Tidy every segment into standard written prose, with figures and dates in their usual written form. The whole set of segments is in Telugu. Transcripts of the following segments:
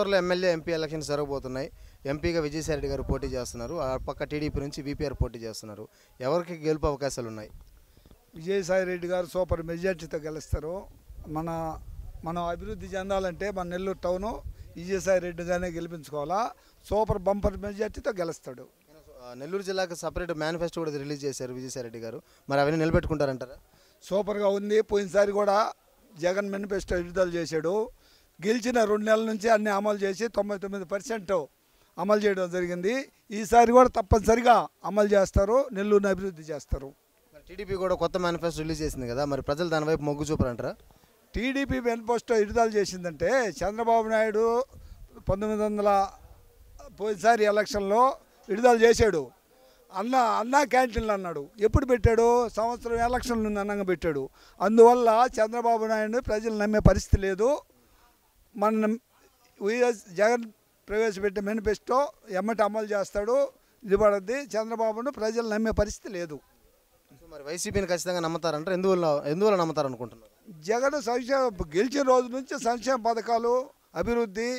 తొందరలో ఎమ్మెల్యే ఎంపీ ఎలక్షన్స్ జరగబోతున్నాయి. ఎంపీగా విజయసాయి రెడ్డి గారు పోటీ చేస్తున్నారు. ఆ పక్క టీడీపీ నుంచి వీపీఆర్ పోటీ చేస్తున్నారు. ఎవరికి గెలుపు అవకాశాలు ఉన్నాయి? విజయసాయి రెడ్డి గారు సూపర్ మెజార్టీతో గెలుస్తారు. మనం అభివృద్ధి చెందాలంటే మన నెల్లూరు టౌను విజయసాయి రెడ్డి గారినే గెలిపించుకోవాలా. సూపర్ బంపర్ మెజార్టీతో గెలుస్తాడు. నెల్లూరు జిల్లాకు సపరేట్ మేనిఫెస్టో కూడా రిలీజ్ చేశారు విజయసాయి రెడ్డి గారు. మరి అవన్నీ నిలబెట్టుకుంటారంటారా? సూపర్గా ఉంది. పోయినసారి కూడా జగన్ మేనిఫెస్టో విడుదల చేశాడు. గెలిచిన 2 నెలల నుంచి అన్ని అమలు చేసి 99% అమలు చేయడం జరిగింది. ఈసారి కూడా తప్పనిసరిగా అమలు చేస్తారు. నెల్లూరుని అభివృద్ధి చేస్తారు. టీడీపీ కూడా కొత్త మేనిఫెస్టో రిలీజ్ చేసింది కదా, మరి ప్రజలు దాని వైపు మొగ్గు చూపరంటారా? టీడీపీ మేనిఫెస్టో విడుదల చేసిందంటే చంద్రబాబు నాయుడు 1900 పోయినసారి ఎలక్షన్లో విడుదల చేశాడు. అన్నా క్యాంటీన్లు అన్నాడు. ఎప్పుడు పెట్టాడు? సంవత్సరం ఎలక్షన్లు అన్నంగా పెట్టాడు. అందువల్ల చంద్రబాబు నాయుడు ప్రజలు నమ్మే పరిస్థితి లేదు. మన జగన్ ప్రవేశపెట్టే మేనిఫెస్టో ఎమ్మటి అమలు చేస్తాడు. ఇది పడుద్ది. చంద్రబాబును ప్రజలు నమ్మే పరిస్థితి లేదు. మరి వైసీపీని ఖచ్చితంగా నమ్ముతారంటారు. ఎందువల్ల నమ్ముతారు అనుకుంటున్నారు? జగన్ గెలిచిన రోజు నుంచి సంక్షేమ పథకాలు, అభివృద్ధి,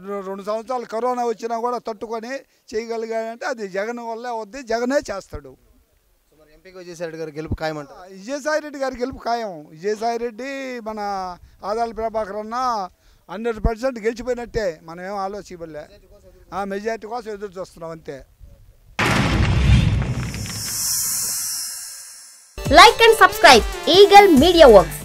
2 సంవత్సరాలు కరోనా వచ్చినా కూడా తట్టుకొని చేయగలిగాడంటే అది జగన్ వల్లే అవుద్ది. జగనే చేస్తాడు. ఎంపీకి విజయసాయి రెడ్డి గారు గెలుపు ఖాయం అంటారు. విజయసాయి రెడ్డి గారి గెలుపు ఖాయం. విజయసాయి రెడ్డి మన ఆదాల ప్రభాకర్ అన్న 100% గెలిచిపోయినట్టే. మనం ఏం ఆలోచించలే. మెజార్టీ కోసం ఎదురు చూస్తున్నాం అంతే. Like and subscribe Eagle Media Works.